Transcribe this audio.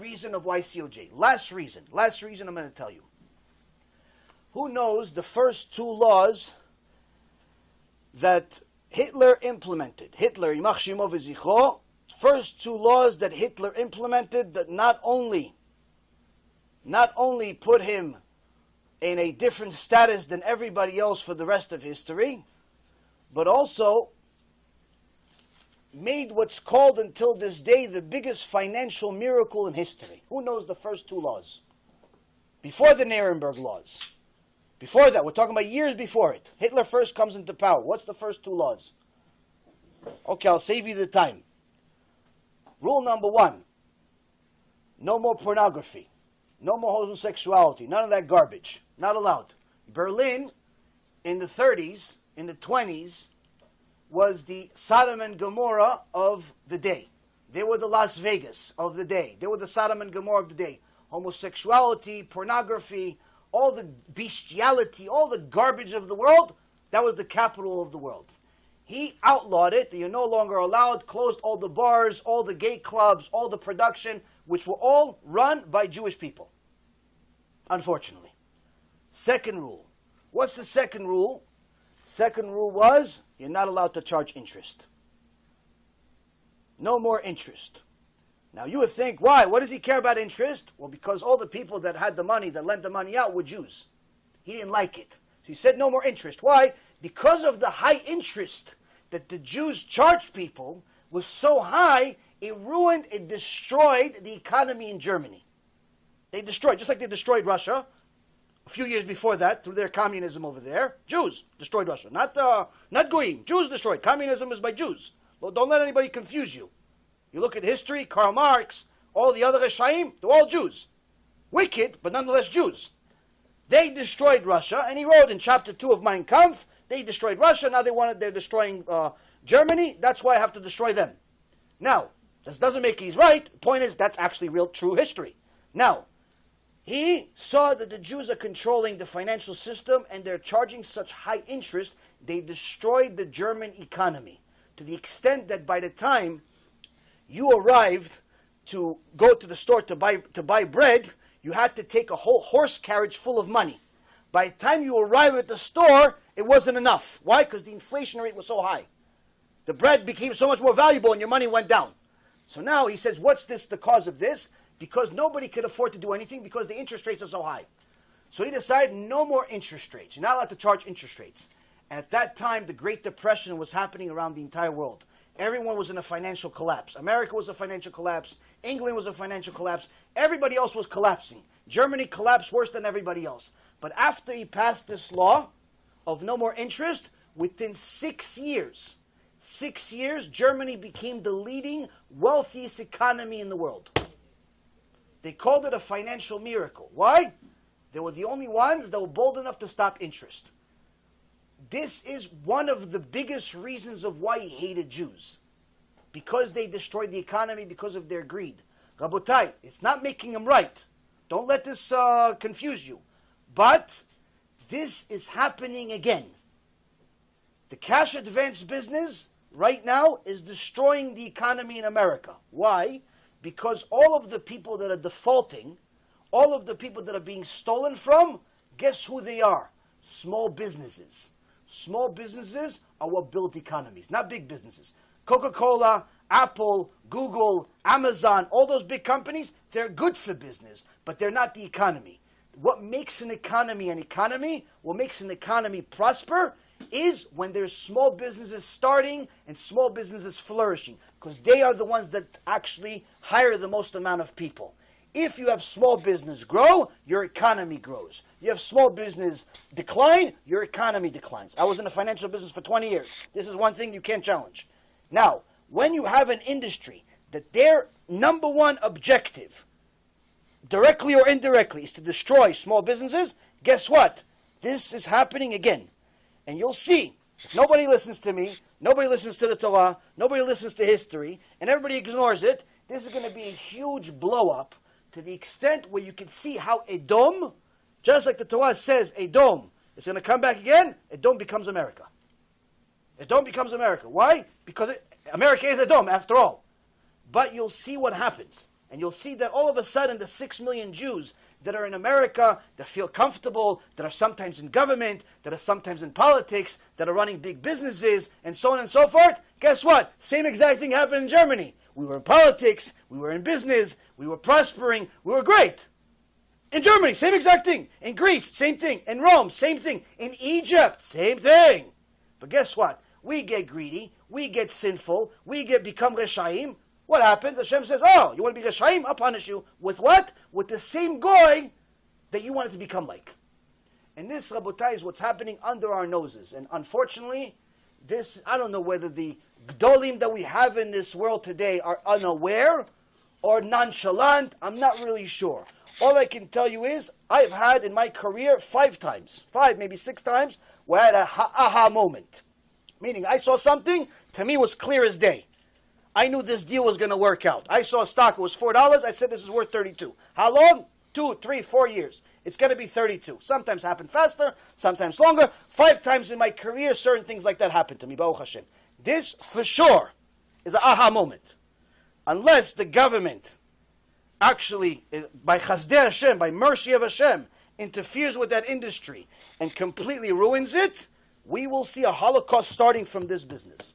reason of why COJ. Last reason I'm going to tell you. Who knows the first two laws that Hitler implemented? Hitler, Yimach Shemo v'Zichro, first two laws that Hitler implemented that not only put him in a different status than everybody else for the rest of history, but also made what's called until this day the biggest financial miracle in history. Who knows the first two laws? Before the Nuremberg laws. Before that, we're talking about years before it. Hitler first comes into power. What's the first two laws? Okay, I'll save you the time. Rule number one, no more pornography. No more homosexuality. None of that garbage. Not allowed. Berlin, in the 30s, in the 20s, was the Sodom and Gomorrah of the day. They were the Las Vegas of the day. They were the Sodom and Gomorrah of the day. Homosexuality, pornography, all the bestiality, all the garbage of the world, that was the capital of the world. He outlawed it. You're no longer allowed, closed all the bars, all the gay clubs, all the production, which were all run by Jewish people. Unfortunately. Second rule. What's the second rule? Second rule was, you're not allowed to charge interest. No more interest. Now you would think, why? What does he care about interest? Well, because all the people that had the money, that lent the money out, were Jews. He didn't like it. So he said no more interest. Why? Because of the high interest that the Jews charged people was so high, it ruined, it destroyed the economy in Germany. They destroyed, just like they destroyed Russia a few years before that through their communism over there. Jews destroyed Russia, not Goyim. Jews destroyed. Communism is by Jews. Well, don't let anybody confuse you. You look at history, Karl Marx, all the other Reshaim, they're all Jews. Wicked, but nonetheless Jews. They destroyed Russia, and he wrote in chapter 2 of Mein Kampf, they destroyed Russia, now they're destroying Germany, that's why I have to destroy them. Now, this doesn't make he's right, the point is that's actually real true history. Now, he saw that the Jews are controlling the financial system and they're charging such high interest, they destroyed the German economy to the extent that by the time you arrived to go to the store to buy bread, you had to take a whole horse carriage full of money. By the time you arrived at the store, it wasn't enough. Why? Because the inflation rate was so high. The bread became so much more valuable and your money went down. So now he says, what's the cause of this? Because nobody could afford to do anything because the interest rates are so high. So he decided no more interest rates. You're not allowed to charge interest rates. And at that time, the Great Depression was happening around the entire world. Everyone was in a financial collapse. America was a financial collapse. England was a financial collapse. Everybody else was collapsing. Germany collapsed worse than everybody else. But after he passed this law of no more interest, within 6 years, Germany became the leading, wealthiest economy in the world. They called it a financial miracle. Why? They were the only ones that were bold enough to stop interest. This is one of the biggest reasons of why he hated Jews. Because they destroyed the economy because of their greed. Rabotai, it's not making them right. Don't let this confuse you. But this is happening again. The cash advance business right now is destroying the economy in America. Why? Because all of the people that are defaulting, all of the people that are being stolen from, guess who they are? Small businesses. Small businesses are what build economies, not big businesses. Coca-Cola, Apple, Google, Amazon, all those big companies, they're good for business, but they're not the economy. What makes an economy, what makes an economy prosper, is when there's small businesses starting and small businesses flourishing, because they are the ones that actually hire the most amount of people. If you have small business grow, your economy grows. You have small business decline, your economy declines. I was in the financial business for 20 years. This is one thing you can't challenge. Now, when you have an industry that their number one objective, directly or indirectly, is to destroy small businesses, guess what? This is happening again. And you'll see, if nobody listens to me, nobody listens to the Torah, nobody listens to history, and everybody ignores it, this is going to be a huge blow-up to the extent where you can see how Edom, just like the Torah says, Edom is going to come back again, Edom becomes America. Edom becomes America. Why? Because America is Edom, after all. But you'll see what happens. And you'll see that all of a sudden the 6 million Jews that are in America, that feel comfortable, that are sometimes in government, that are sometimes in politics, that are running big businesses, and so on and so forth, guess what? Same exact thing happened in Germany. We were in politics, we were in business, we were prospering, we were great. In Germany, same exact thing. In Greece, same thing. In Rome, same thing. In Egypt, same thing. But guess what? We get greedy, we get sinful, we become Reshaim. What happens? Hashem says, oh, you want to be Reshaim? I'll punish you. With what? With the same goy that you wanted to become like. And this, Rabotai, is what's happening under our noses. And unfortunately, this, I don't know whether the Gdolim that we have in this world today are unaware or nonchalant. I'm not really sure. All I can tell you is, I've had in my career 5 times, 5, maybe 6 times, where I had a aha moment. Meaning, I saw something, to me was clear as day. I knew this deal was going to work out. I saw a stock, it was $4. I said, this is worth 32. How long? 2, 3, 4 years. It's going to be 32. Sometimes happen faster, sometimes longer. 5 times in my career, certain things like that happened to me, Baruch Hashem. This, for sure, is an aha moment. Unless the government actually, by Chazdei Hashem, by mercy of Hashem, interferes with that industry and completely ruins it, we will see a Holocaust starting from this business.